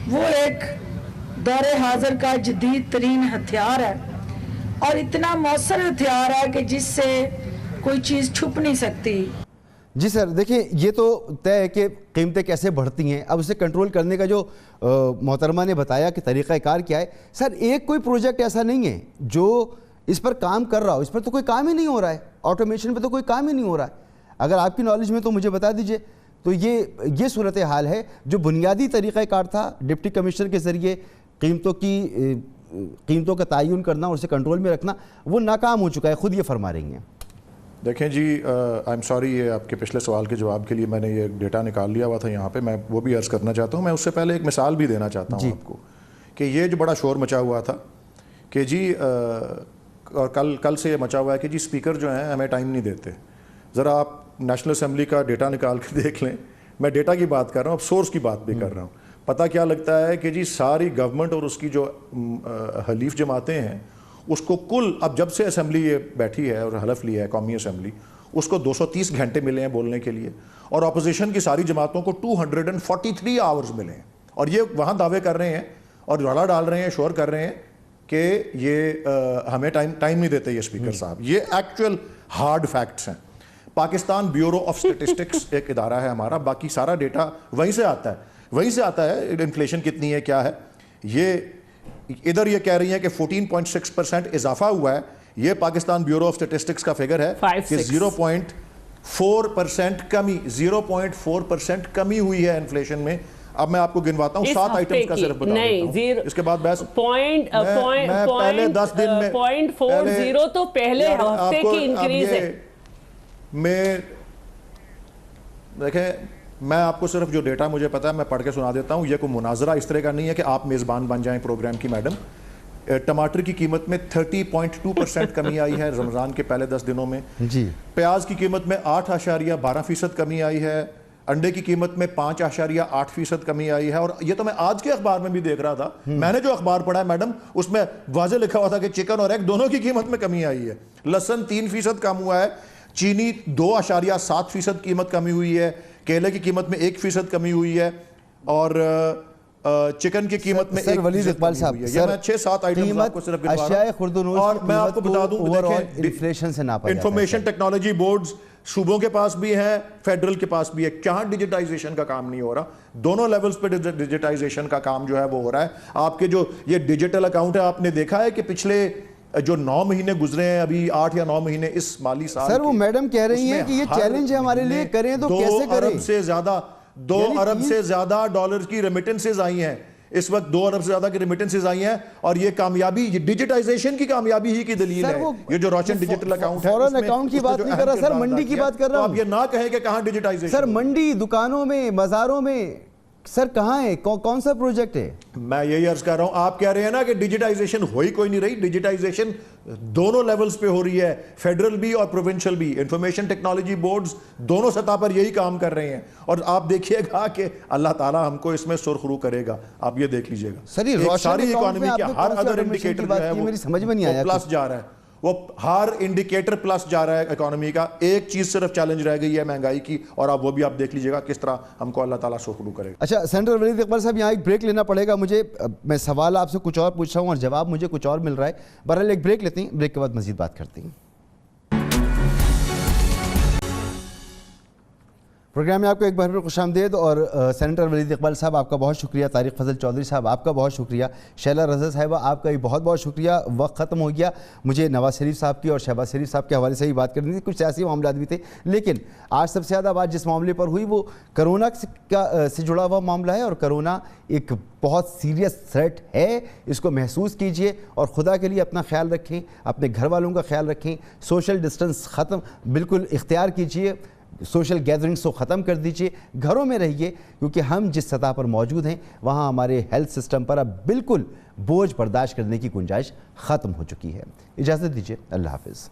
وہ ایک دور حاضر کا جدید ترین ہتھیار ہے, اور اتنا مؤثر ہتھیار ہے کہ جس سے کوئی چیز چھپ نہیں سکتی. جی سر دیکھیں یہ تو طے ہے کہ قیمتیں کیسے بڑھتی ہیں، اب اسے کنٹرول کرنے کا جو محترمہ نے بتایا کہ طریقہ کار کیا ہے. سر ایک کوئی پروجیکٹ ایسا نہیں ہے جو اس پر کام کر رہا ہو، اس پر تو کوئی کام ہی نہیں ہو رہا ہے، آٹومیشن پہ تو کوئی کام ہی نہیں ہو رہا ہے. اگر آپ کی نالج میں تو مجھے بتا دیجئے. تو یہ صورتحال ہے. جو بنیادی طریقہ کار تھا ڈپٹی کمشنر کے ذریعے قیمتوں کا تعین کرنا اور اسے کنٹرول میں رکھنا، وہ ناکام ہو چکا ہے، خود یہ فرما رہی ہیں. دیکھیں جی آئی ایم سوری، یہ آپ کے پچھلے سوال کے جواب کے لیے میں نے یہ ڈیٹا نکال لیا ہوا تھا یہاں پہ، میں وہ بھی عرض کرنا چاہتا ہوں. میں اس سے پہلے ایک مثال بھی دینا چاہتا ہوں آپ کو کہ یہ جو بڑا شور مچا ہوا تھا کہ جی اور کل سے یہ مچا ہوا ہے کہ جی اسپیکر جو ہیں ہمیں ٹائم نہیں دیتے. ذرا آپ نیشنل اسمبلی کا ڈیٹا نکال کے دیکھ لیں. میں ڈیٹا کی بات کر رہا ہوں، اب سورس کی بات بھی کر رہا ہوں. پتہ کیا لگتا ہے کہ جی ساری گورنمنٹ اور اس کی جو حلیف جماعتیں ہیں اس کو کل اب جب سے اسمبلی یہ بیٹھی ہے اور حلف لیا ہے قومی اسمبلی، اس کو 230 گھنٹے ملے ہیں بولنے کے لیے، اور اپوزیشن کی ساری جماعتوں کو 243 آورز ملے ہیں. اور یہ وہاں دعوے کر رہے ہیں اور رولا ڈال رہے ہیں، شور کر رہے ہیں کہ یہ ہمیں ٹائم نہیں دیتے یہ اسپیکر صاحب. یہ ایکچوئل ہارڈ فیکٹس ہیں. پاکستان بیورو آف اسٹیٹسٹکس ایک ادارہ ہے ہمارا، باقی سارا ڈیٹا وہیں سے آتا ہے. انفلیشن کتنی ہے کیا ہے، یہ ادھر یہ کہہ رہی ہیں کہ 14.6% اضافہ ہوا ہے. یہ پاکستان بیورو آف اسٹیٹسٹکس کا فگر ہے کہ 0.4% کمی 0.4% کمی ہوئی ہے انفلیشن میں. اب میں آپ کو گنواتا ہوں 7 آئٹمز کا صرف بتا دیتا ہوں. اس کے بعد بحث پہلے 10 دن میں 0.40 تو پہلے ہفتے کی انکریز ہے. میں دیکھیں، میں آپ کو صرف جو ڈیٹا مجھے پتا ہے میں پڑھ کے سنا دیتا ہوں. یہ کوئی مناظرہ اس طرح کا نہیں ہے کہ آپ میزبان بن جائیں پروگرام کی. میڈم، ٹماٹر کی قیمت میں 30.2% کمی آئی ہے رمضان کے پہلے 10 دنوں میں. جی. پیاز کی قیمت میں 8.12% کمی آئی ہے. انڈے کی قیمت میں 5.8% کمی آئی ہے. اور یہ تو میں آج کے اخبار میں بھی دیکھ رہا تھا، میں نے جو اخبار پڑھا ہے میڈم اس میں واضح لکھا ہوا تھا کہ چکن اور ایگ دونوں کی قیمت میں کمی آئی ہے. لہسن 3% کم ہوا ہے. چینی 2.7% قیمت کمی ہوئی ہے. کیلے کی قیمت میں 1% کمی ہوئی ہے. اور چکن کی قیمت میں سر ولید اقبال صاحب، یہ میں 6-7 آئٹمز آپ کو صرف گنوا رہا ہوں. اشیاء خوردونوش اور میں آپ کو بتا دوں دیکھیں انفلیشن سے ناپا جاتا ہے. انفارمیشن ٹیکنالوجی بورڈز صوبوں کے پاس بھی ہیں، فیڈرل کے پاس بھی ہے. کہاں ڈیجیٹائزیشن کا کام نہیں ہو رہا؟ دونوں لیولز پہ ڈیجیٹائزیشن کا کام جو ہے وہ ہو رہا ہے. آپ کے جو یہ ڈیجیٹل اکاؤنٹ ہے، آپ نے دیکھا ہے کہ پچھلے جو 9 مہینے گزرے ہیں، ابھی 8 یا 9 مہینے اس مالی سال سر، وہ میڈم کہہ رہی ہیں کہ یہ چیلنج ہے ہمارے لیے، کریں تو کیسے کریں. 2 ارب سے زیادہ ڈالر کی ریمیٹنسز آئی ہیں اس وقت. 2 ارب سے زیادہ کی ریمیٹنسز آئی ہیں. اور یہ کامیابی، یہ ڈیجیٹائزیشن کی کامیابی ہی کی دلیل ہے. یہ جو روشن ڈیجیٹل اکاؤنٹ ہے، فورن اکاؤنٹ کی بات نہیں کر رہا سر، منڈی کی بات کر رہا ہوں. آپ یہ نہ کہیں کہ کہاں ڈیجیٹائزیشن. سر منڈی، دکانوں میں، بازاروں میں، سر کہاں ہے؟ کون سا پروجیکٹ ہے؟ میں یہی عرض کر رہا ہوں. آپ کہہ رہے ہیں نا کہ ڈیجیٹائزیشن ہوئی کوئی نہیں رہی. ڈیجیٹائزیشن دونوں لیولز پہ ہو رہی ہے، فیڈرل بھی اور پروونشل بھی. انفارمیشن ٹیکنالوجی بورڈز دونوں سطح پر یہی کام کر رہے ہیں. اور آپ دیکھیے گا کہ اللہ تعالیٰ ہم کو اس میں سرخرو کرے گا. آپ یہ دیکھ لیجئے گا سر، یہ ساری اکانومی کے ہر ادر انڈیکیٹر جو ہے وہ میری سمجھ میں نہیں آیا. پلس جا رہا ہے، وہ ہر انڈیکیٹر پلس جا رہا ہے اکانومی کا. ایک چیز صرف چیلنج رہ گئی ہے مہنگائی کی، اور اب وہ بھی آپ دیکھ لیجئے گا کس طرح ہم کو اللہ تعالیٰ سرخرو کرے گا. اچھا سینٹر ولید اقبال صاحب، یہاں ایک بریک لینا پڑے گا مجھے. میں سوال آپ سے کچھ اور پوچھ رہا ہوں اور جواب مجھے کچھ اور مل رہا ہے. بہرحال ایک بریک لیتے ہیں، بریک کے بعد مزید بات کرتے ہیں. پروگرام میں آپ کو ایک بار پھر خوش آمدید. اور سینیٹر ولید اقبال صاحب آپ کا بہت شکریہ. طارق فضل چودھری صاحب آپ کا بہت شکریہ. شیلا رضا صاحبہ آپ کا بھی بہت بہت شکریہ. وقت ختم ہو گیا. مجھے نواز شریف صاحب کی اور شہباز شریف صاحب کے حوالے سے ہی بات کرنی تھی. کچھ سیاسی معاملات بھی تھے، لیکن آج سب سے زیادہ بات جس معاملے پر ہوئی وہ کرونا سے جڑا ہوا معاملہ ہے. اور کرونا ایک بہت سیریس تھریٹ ہے، اس کو محسوس کیجئے اور خدا کے لیے اپنا خیال رکھیں، اپنے گھر والوں کا خیال رکھیں. سوشل ڈسٹنس بالکل اختیار کیجئے. سوشل گیدرنگز کو ختم کر دیجئے. گھروں میں رہیے، کیونکہ ہم جس سطح پر موجود ہیں وہاں ہمارے ہیلتھ سسٹم پر اب بالکل بوجھ برداشت کرنے کی گنجائش ختم ہو چکی ہے. اجازت دیجئے. اللہ حافظ.